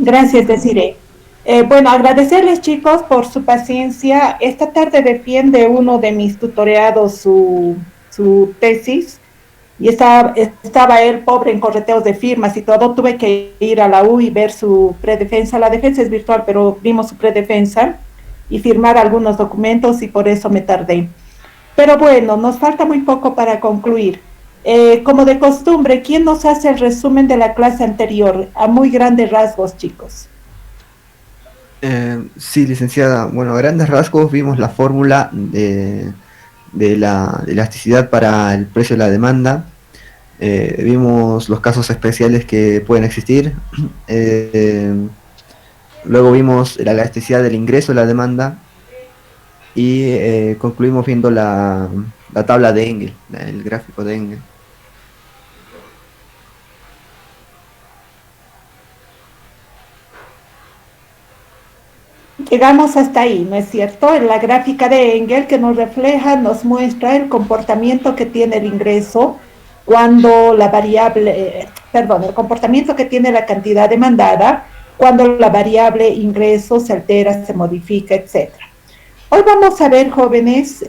Gracias, Desiree. Bueno, agradecerles chicos por su paciencia. Esta tarde defiende uno de mis tutoreados su tesis y estaba él pobre en correteos de firmas y todo. Tuve que ir a la U y ver su predefensa. La defensa es virtual, pero vimos su predefensa y firmar algunos documentos y por eso me tardé. Pero bueno, nos falta muy poco para concluir. Como de costumbre, ¿quién nos hace el resumen de la clase anterior? A muy grandes rasgos, chicos. Sí, licenciada. Bueno, a grandes rasgos vimos la fórmula de la elasticidad para el precio de la demanda. Vimos los casos especiales que pueden existir. Eh, Luego vimos la elasticidad del ingreso de la demanda y concluimos viendo la tabla de Engel, el gráfico de Engel. Llegamos hasta ahí, ¿no es cierto? En la gráfica de Engel que nos refleja, nos muestra el comportamiento que tiene el ingreso cuando la variable, perdón, el comportamiento que tiene la cantidad demandada cuando la variable ingreso se altera, se modifica, etcétera. Hoy vamos a ver, jóvenes,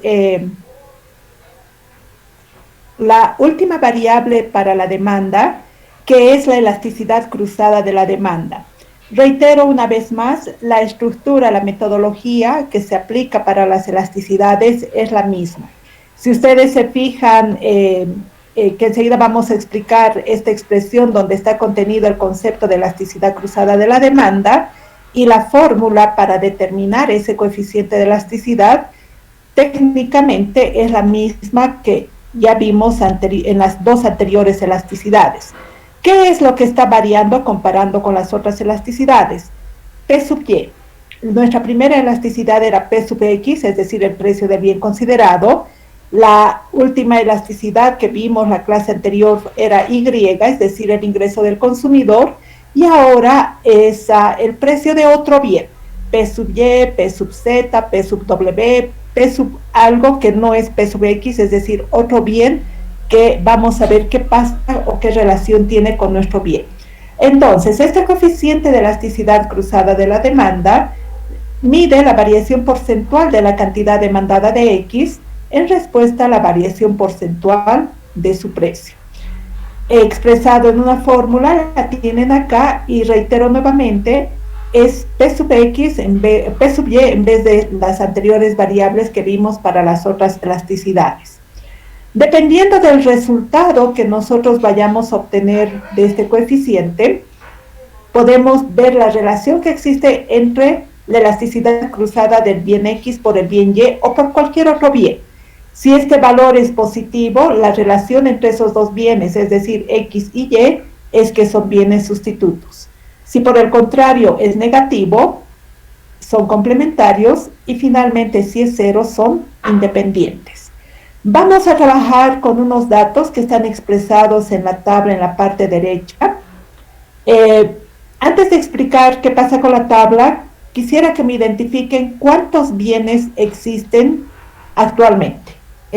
la última variable para la demanda, que es la elasticidad cruzada de la demanda. Reitero una vez más, la estructura, la metodología que se aplica para las elasticidades es la misma. Si ustedes se fijan, que enseguida vamos a explicar esta expresión donde está contenido el concepto de elasticidad cruzada de la demanda y la fórmula para determinar ese coeficiente de elasticidad, técnicamente es la misma que ya vimos en las dos anteriores elasticidades. ¿Qué es lo que está variando comparando con las otras elasticidades? P sub Y. Nuestra primera elasticidad era P sub X, es decir, el precio del bien considerado. La última elasticidad que vimos la clase anterior era Y, es decir, el ingreso del consumidor. Y ahora es el precio de otro bien. P sub Y, P sub Z, P sub W, P sub algo que no es P sub X, es decir, otro bien que vamos a ver qué pasa o qué relación tiene con nuestro bien. Entonces, este coeficiente de elasticidad cruzada de la demanda mide la variación porcentual de la cantidad demandada de X en respuesta a la variación porcentual de su precio. He expresado en una fórmula, la tienen acá y reitero nuevamente, es P sub X P sub Y en vez de las anteriores variables que vimos para las otras elasticidades. Dependiendo del resultado que nosotros vayamos a obtener de este coeficiente, podemos ver la relación que existe entre la elasticidad cruzada del bien X por el bien Y o por cualquier otro bien. Si este valor es positivo, la relación entre esos dos bienes, es decir, X y Y, es que son bienes sustitutos. Si por el contrario es negativo, son complementarios y finalmente si es cero, son independientes. Vamos a trabajar con unos datos que están expresados en la tabla en la parte derecha. Antes de explicar qué pasa con la tabla, quisiera que me identifiquen cuántos bienes existen actualmente,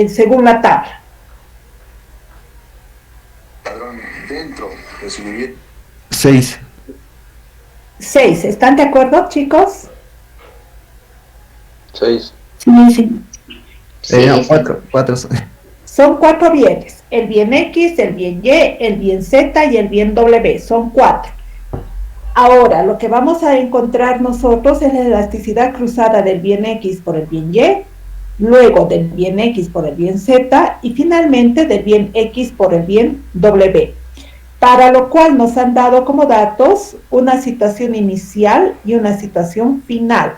según la tabla. Dentro de su vivienda. 6. 6. ¿Están de acuerdo, chicos? 6. Sí, sí. No, 4. Son 4 bienes. El bien X, el bien Y, el bien Z y el bien W. Son 4. Ahora, lo que vamos a encontrar nosotros es la elasticidad cruzada del bien X por el bien Y, luego del bien X por el bien Z y finalmente del bien X por el bien W. Para lo cual nos han dado como datos una situación inicial y una situación final.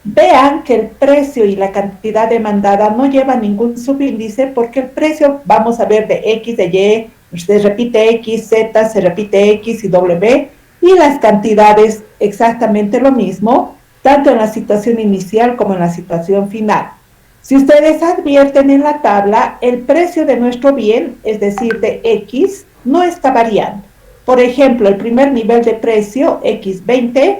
Vean que el precio y la cantidad demandada no llevan ningún subíndice porque el precio, vamos a ver, de X, de Y, se repite X, Z, se repite X y W, y las cantidades exactamente lo mismo, tanto en la situación inicial como en la situación final. Si ustedes advierten en la tabla, el precio de nuestro bien, es decir, de X, no está variando. Por ejemplo, el primer nivel de precio, X20,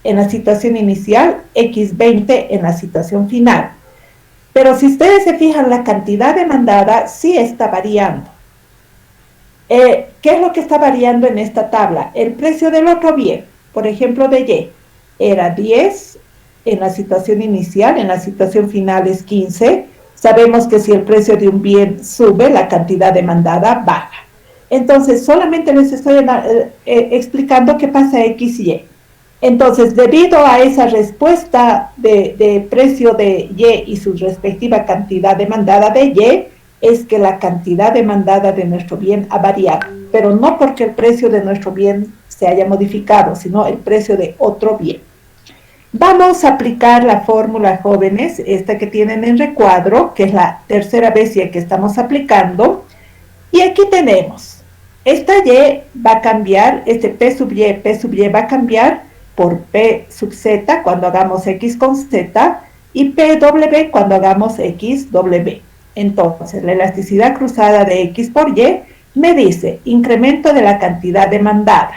en la situación inicial, X20 en la situación final. Pero si ustedes se fijan, la cantidad demandada sí está variando. ¿Qué es lo que está variando en esta tabla? El precio del otro bien. por ejemplo, de Y, era 10 en la situación inicial, en la situación final es 15. Sabemos que si el precio de un bien sube, la cantidad demandada baja. Entonces, solamente les estoy explicando qué pasa X y Y. Entonces, debido a esa respuesta de precio de Y y su respectiva cantidad demandada de Y, es que la cantidad demandada de nuestro bien ha variado, pero no porque el precio de nuestro bien se haya modificado, sino el precio de otro bien. Vamos a aplicar la fórmula, jóvenes, esta que tienen en recuadro, que es la tercera vez ya que estamos aplicando. Y aquí tenemos, esta Y va a cambiar, este P sub Y va a cambiar por P sub Z cuando hagamos X con Z y PW cuando hagamos XW. Entonces, la elasticidad cruzada de X por Y me dice incremento de la cantidad demandada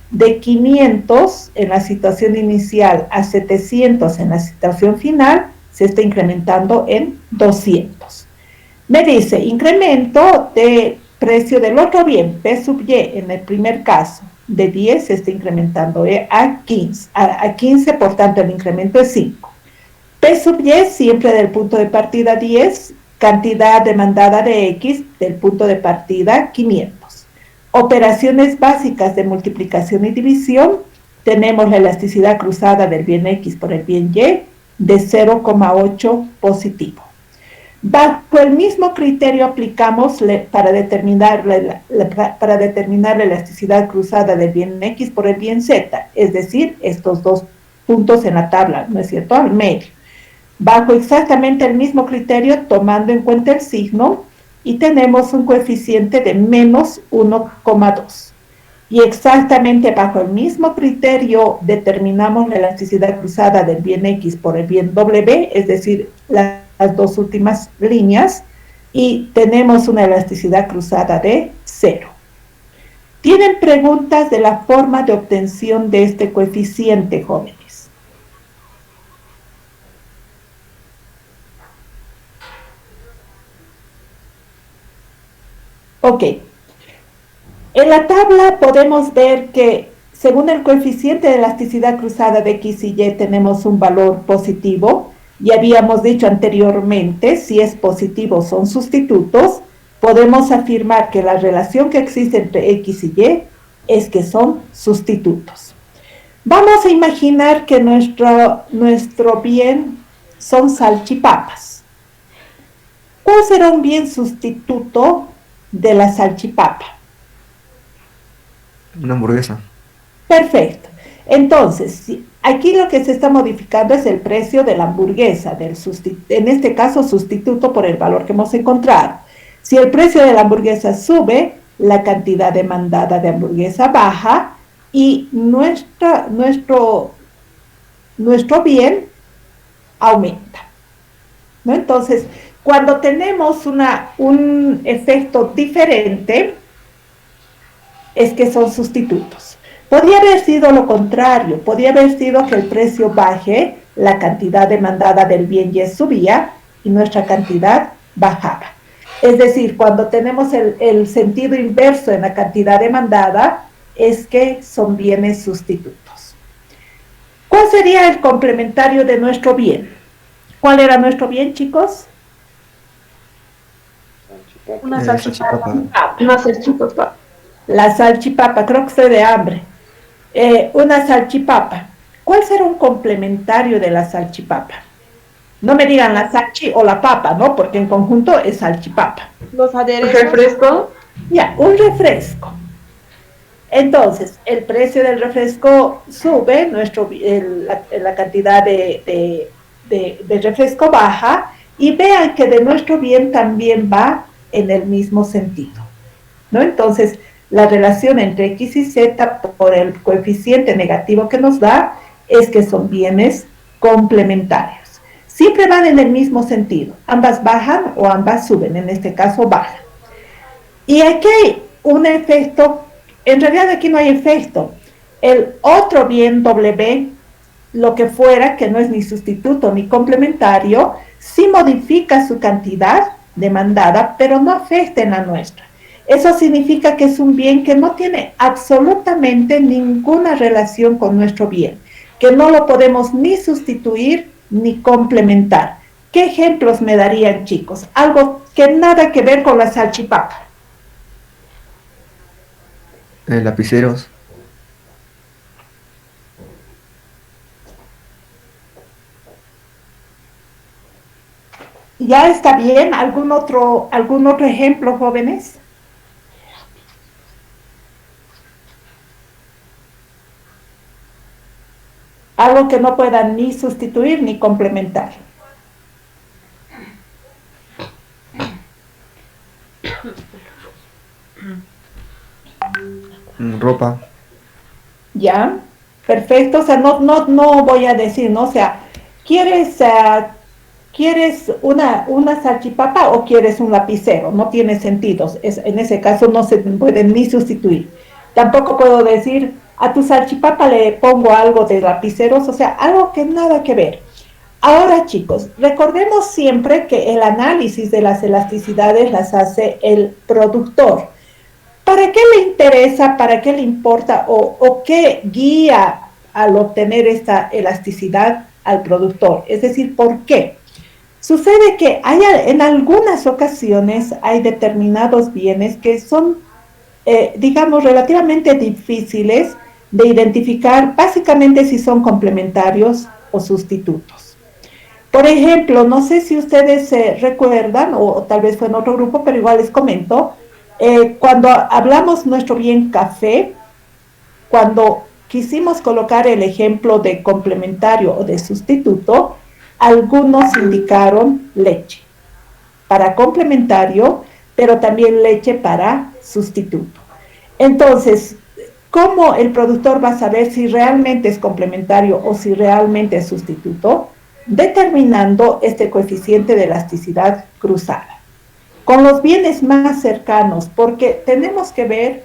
de 500 en la situación inicial a 700 en la situación final, se está incrementando en 200. Me dice incremento de precio del otro bien, P sub Y en el primer caso, de 10 se está incrementando a 15, por tanto el incremento es 5. P sub Y siempre del punto de partida 10, cantidad demandada de X del punto de partida 500. Operaciones básicas de multiplicación y división, tenemos la elasticidad cruzada del bien X por el bien Y de 0,8 positivo. Bajo el mismo criterio aplicamos para determinar la elasticidad cruzada del bien X por el bien Z, es decir, estos dos puntos en la tabla, ¿no es cierto?, al medio. Bajo exactamente el mismo criterio, tomando en cuenta el signo, y tenemos un coeficiente de menos 1,2. Y exactamente bajo el mismo criterio determinamos la elasticidad cruzada del bien X por el bien W, es decir, las dos últimas líneas, y tenemos una elasticidad cruzada de 0. ¿Tienen preguntas de la forma de obtención de este coeficiente, jóvenes? Ok. En la tabla podemos ver que según el coeficiente de elasticidad cruzada de X y Y tenemos un valor positivo. Ya habíamos dicho anteriormente, si es positivo son sustitutos. Podemos afirmar que la relación que existe entre X y Y es que son sustitutos. Vamos a imaginar que nuestro bien son salchipapas. ¿Cuál será un bien sustituto de la salchipapa? Una hamburguesa. Perfecto. Entonces, aquí lo que se está modificando es el precio de la hamburguesa, en este caso sustituto por el valor que hemos encontrado. Si el precio de la hamburguesa sube, la cantidad demandada de hamburguesa baja y nuestro bien aumenta, ¿no? Entonces, cuando tenemos un efecto diferente, es que son sustitutos. Podría haber sido lo contrario, podría haber sido que el precio baje, la cantidad demandada del bien Y subía y nuestra cantidad bajaba. Es decir, cuando tenemos el sentido inverso en la cantidad demandada, es que son bienes sustitutos. ¿Cuál sería el complementario de nuestro bien? ¿Cuál era nuestro bien, chicos? Una salchipapa. Una salchipapa. La salchipapa, creo que estoy de hambre. Una salchipapa. ¿Cuál será un complementario de la salchipapa? No me digan la salchi o la papa, ¿no? Porque en conjunto es salchipapa. Los aderezos. ¿Refresco? Ya, un refresco. Entonces, el precio del refresco sube, la cantidad de refresco baja, y vean que de nuestro bien también va en el mismo sentido, ¿no? Entonces, la relación entre X y Z por el coeficiente negativo que nos da es que son bienes complementarios. Siempre van en el mismo sentido. Ambas bajan o ambas suben, en este caso bajan. Y aquí hay un efecto, en realidad aquí no hay efecto. El otro bien W, lo que fuera, que no es ni sustituto ni complementario, sí modifica su cantidad demandada, pero no afecta en la nuestra. Eso significa que es un bien que no tiene absolutamente ninguna relación con nuestro bien, que no lo podemos ni sustituir ni complementar. ¿Qué ejemplos me darían, chicos? Algo que nada que ver con la salchipapa. Lapiceros. ¿Ya está bien? Algún otro ejemplo, jóvenes? Algo que no puedan ni sustituir ni complementar. Ropa. ¿Ya? Perfecto. O sea, no voy a decir, ¿no? O sea, ¿quieres una salchipapa o quieres un lapicero? No tiene sentido. En ese caso no se pueden ni sustituir. Tampoco puedo decir, a tu salchipapa le pongo algo de lapiceros, o sea, algo que nada que ver. Ahora, chicos, recordemos siempre que el análisis de las elasticidades las hace el productor. ¿Para qué le interesa, para qué le importa o qué guía al obtener esta elasticidad al productor? Es decir, ¿por qué? Sucede que en algunas ocasiones hay determinados bienes que son, digamos, relativamente difíciles de identificar, básicamente si son complementarios o sustitutos. Por ejemplo, no sé si ustedes se recuerdan, o tal vez fue en otro grupo, pero igual les comento, cuando hablamos nuestro bien café, cuando quisimos colocar el ejemplo de complementario o de sustituto, algunos indicaron leche para complementario, pero también leche para sustituto. Entonces, ¿cómo el productor va a saber si realmente es complementario o si realmente es sustituto? Determinando este coeficiente de elasticidad cruzada con los bienes más cercanos, porque tenemos que ver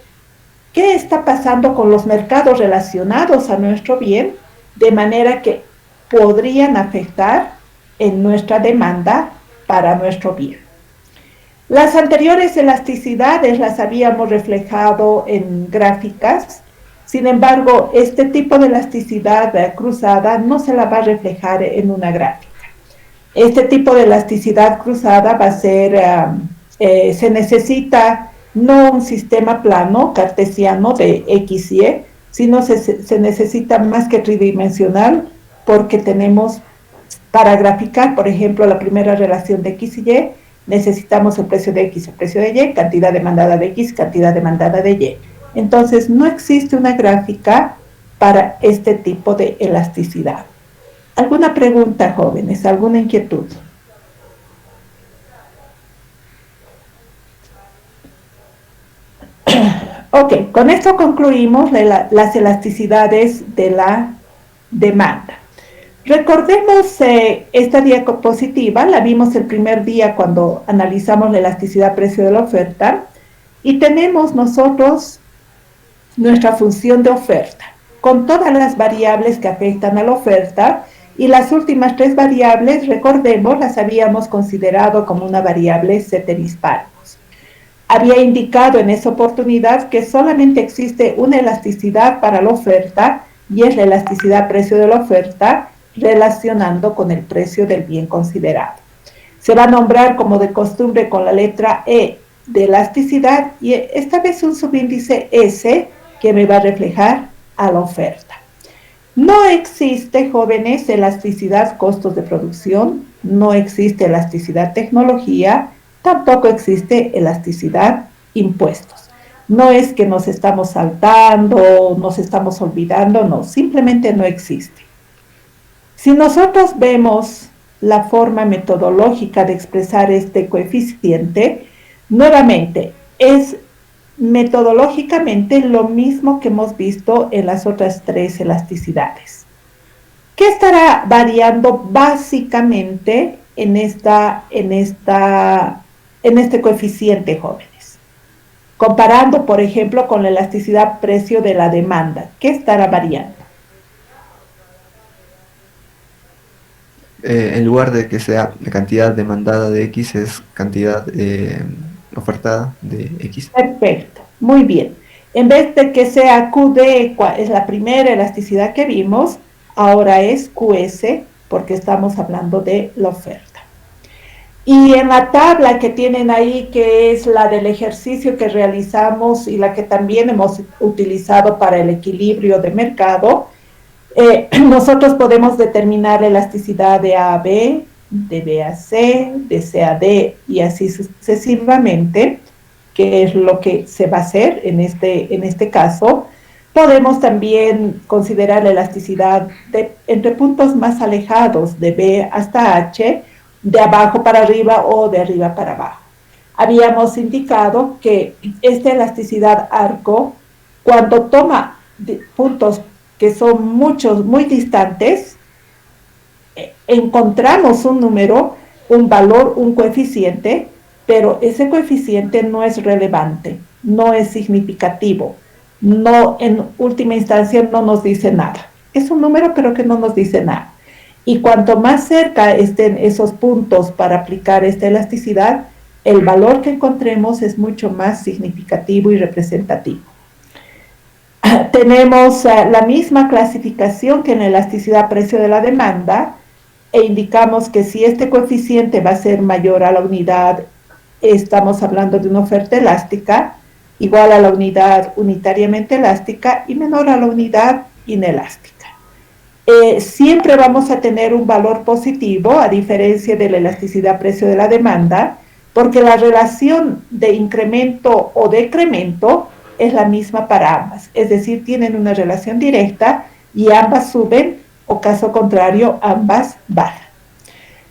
qué está pasando con los mercados relacionados a nuestro bien, de manera que podrían afectar en nuestra demanda para nuestro bien. Las anteriores elasticidades las habíamos reflejado en gráficas, sin embargo, este tipo de elasticidad cruzada no se la va a reflejar en una gráfica. Este tipo de elasticidad cruzada va a ser, se necesita no un sistema plano cartesiano de X y Y, sino se necesita más que tridimensional porque tenemos para graficar, por ejemplo, la primera relación de X y Y, necesitamos el precio de X, el precio de Y, cantidad demandada de X, cantidad demandada de Y. Entonces, no existe una gráfica para este tipo de elasticidad. ¿Alguna pregunta, jóvenes? ¿Alguna inquietud? Ok, con esto concluimos las elasticidades de la demanda. Recordemos esta diapositiva, la vimos el primer día cuando analizamos la elasticidad precio de la oferta y tenemos nosotros nuestra función de oferta con todas las variables que afectan a la oferta. Y las últimas tres variables, recordemos, las habíamos considerado como una variable ceteris paribus. Había indicado en esa oportunidad que solamente existe una elasticidad para la oferta y es la elasticidad precio de la oferta relacionando con el precio del bien considerado. Se va a nombrar como de costumbre con la letra E de elasticidad y esta vez un subíndice S que me va a reflejar a la oferta. No existe, jóvenes, elasticidad costos de producción, no existe elasticidad tecnología, tampoco existe elasticidad impuestos. No es que nos estamos saltando, nos estamos olvidando, no, simplemente no existe. Si nosotros vemos la forma metodológica de expresar este coeficiente, nuevamente es metodológicamente lo mismo que hemos visto en las otras tres elasticidades. ¿Qué estará variando básicamente en este coeficiente, jóvenes? Comparando, por ejemplo, con la elasticidad precio de la demanda, ¿qué estará variando? En lugar de que sea la cantidad demandada de X, es cantidad ofertada de X. Perfecto, muy bien. En vez de que sea QD, es la primera elasticidad que vimos, ahora es QS porque estamos hablando de la oferta. Y en la tabla que tienen ahí, que es la del ejercicio que realizamos y la que también hemos utilizado para el equilibrio de mercado, nosotros podemos determinar la elasticidad de A a B, de B a C, de C a D y así sucesivamente, que es lo que se va a hacer en este caso. Podemos también considerar la elasticidad entre puntos más alejados de B hasta H, de abajo para arriba o de arriba para abajo. Habíamos indicado que esta elasticidad arco, cuando toma puntos que son muy distantes, encontramos un número, un valor, un coeficiente, pero ese coeficiente no es relevante, no es significativo, no, en última instancia no nos dice nada. Es un número, pero que no nos dice nada. Y cuanto más cerca estén esos puntos para aplicar esta elasticidad, el valor que encontremos es mucho más significativo y representativo. Tenemos la misma clasificación que en la elasticidad precio de la demanda e indicamos que si este coeficiente va a ser mayor a la unidad, estamos hablando de una oferta elástica, igual a la unidad unitariamente elástica y menor a la unidad inelástica. Siempre vamos a tener un valor positivo, a diferencia de la elasticidad precio de la demanda, porque la relación de incremento o decremento es la misma para ambas, es decir, tienen una relación directa y ambas suben o caso contrario, ambas bajan.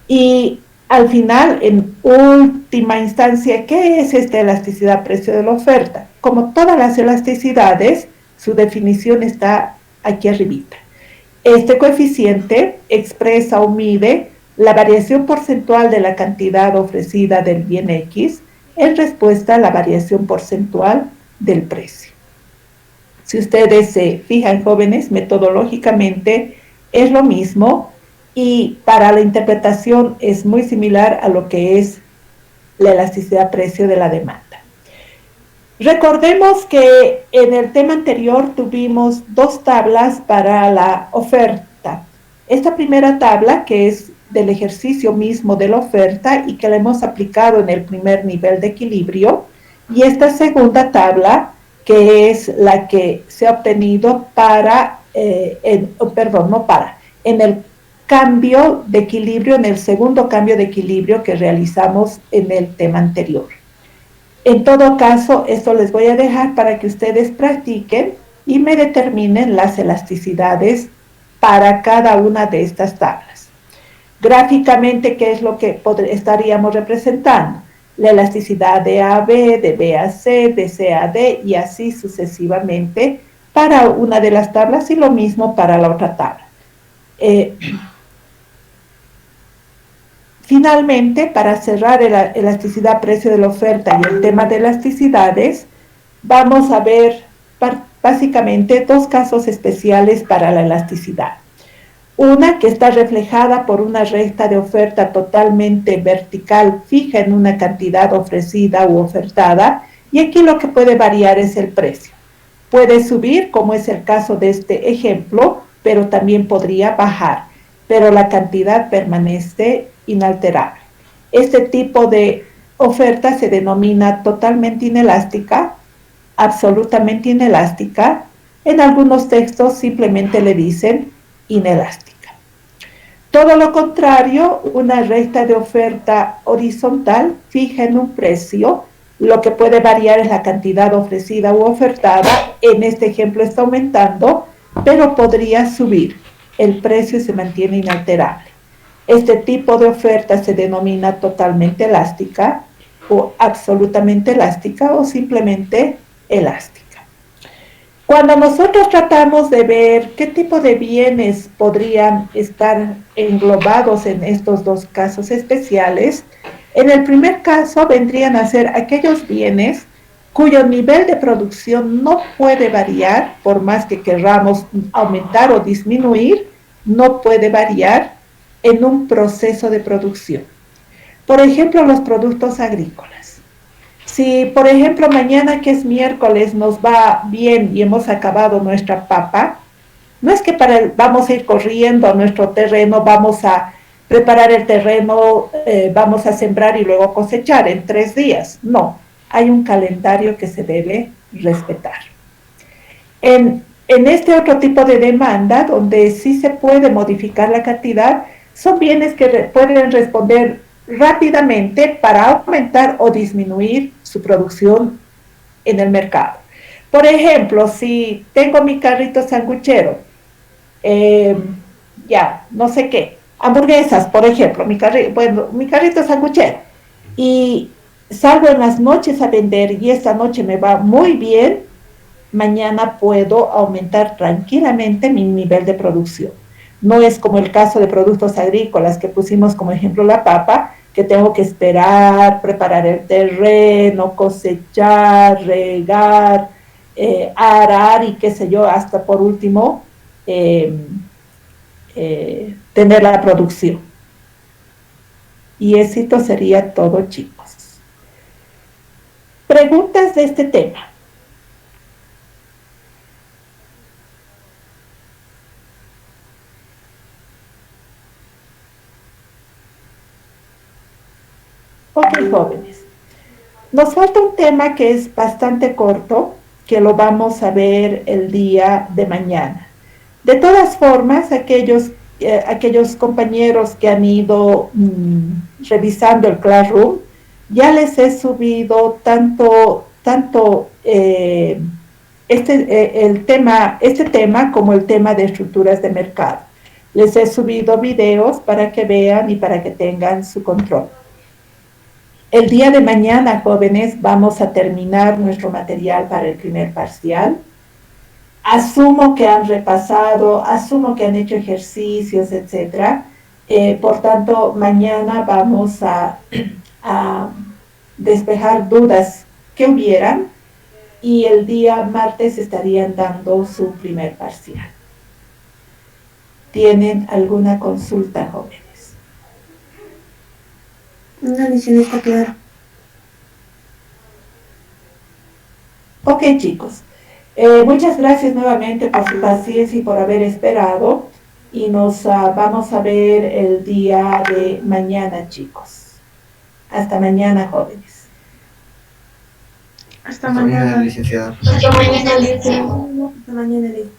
Y al final, en última instancia, ¿qué es esta elasticidad precio de la oferta? Como todas las elasticidades, su definición está aquí arribita. Este coeficiente expresa o mide la variación porcentual de la cantidad ofrecida del bien X en respuesta a la variación porcentual del precio. Si ustedes se fijan, jóvenes, metodológicamente es lo mismo y para la interpretación es muy similar a lo que es la elasticidad precio de la demanda. Recordemos que en el tema anterior tuvimos dos tablas para la oferta. Esta primera tabla, que es del ejercicio mismo de la oferta y que la hemos aplicado en el primer nivel de equilibrio, y esta segunda tabla, que es la que se ha obtenido en el cambio de equilibrio, en el segundo cambio de equilibrio que realizamos en el tema anterior. En todo caso, esto les voy a dejar para que ustedes practiquen y me determinen las elasticidades para cada una de estas tablas. Gráficamente, ¿qué es lo que estaríamos representando? La elasticidad de A a B, de B a C, de C a D y así sucesivamente para una de las tablas y lo mismo para la otra tabla. Finalmente, para cerrar la elasticidad precio de la oferta y el tema de elasticidades, vamos a ver básicamente dos casos especiales para la elasticidad. Una que está reflejada por una recta de oferta totalmente vertical fija en una cantidad ofrecida u ofertada, y aquí lo que puede variar es el precio. Puede subir, como es el caso de este ejemplo, pero también podría bajar, pero la cantidad permanece inalterable. Este tipo de oferta se denomina totalmente inelástica, absolutamente inelástica. En algunos textos simplemente le dicen inelástica. Todo lo contrario, una recta de oferta horizontal fija en un precio, lo que puede variar es la cantidad ofrecida u ofertada. En este ejemplo está aumentando, pero podría subir. El precio se mantiene inalterable. Este tipo de oferta se denomina totalmente elástica o absolutamente elástica o simplemente elástica. Cuando nosotros tratamos de ver qué tipo de bienes podrían estar englobados en estos dos casos especiales, en el primer caso vendrían a ser aquellos bienes cuyo nivel de producción no puede variar, por más que querramos aumentar o disminuir, no puede variar en un proceso de producción. Por ejemplo, los productos agrícolas. Si, por ejemplo, mañana que es miércoles nos va bien y hemos acabado nuestra papa, no es que vamos a ir corriendo a nuestro terreno, vamos a preparar el terreno, vamos a sembrar y luego cosechar en 3 días. No, hay un calendario que se debe respetar. En este otro tipo de demanda, donde sí se puede modificar la cantidad, son bienes que pueden responder rápidamente para aumentar o disminuir su producción en el mercado. Por ejemplo, si tengo mi carrito sanguchero, eh, ya, no sé qué, hamburguesas, por ejemplo, mi carrito sanguchero, y salgo en las noches a vender y esta noche me va muy bien, mañana puedo aumentar tranquilamente mi nivel de producción. No es como el caso de productos agrícolas que pusimos como ejemplo la papa, que tengo que esperar, preparar el terreno, cosechar, regar, arar y qué sé yo, hasta por último tener la producción. Y éxito sería todo, chicos. Preguntas de este tema. Ok, jóvenes. Nos falta un tema que es bastante corto, que lo vamos a ver el día de mañana. De todas formas, aquellos compañeros que han ido revisando el Classroom, ya les he subido tanto este tema como el tema de estructuras de mercado. Les he subido videos para que vean y para que tengan su control. El día de mañana, jóvenes, vamos a terminar nuestro material para el primer parcial. Asumo que han repasado, asumo que han hecho ejercicios, etc. Por tanto, mañana vamos a despejar dudas que hubieran y el día martes estarían dando su primer parcial. ¿Tienen alguna consulta, jóvenes? No, Alicia, está claro. Ok, chicos. Muchas gracias nuevamente por su paciencia y por haber esperado. Y nos vamos a ver el día de mañana, chicos. Hasta mañana, jóvenes. Hasta Hasta mañana, mañana. licenciada. Hasta mañana, Alicia. Hasta mañana, Alicia.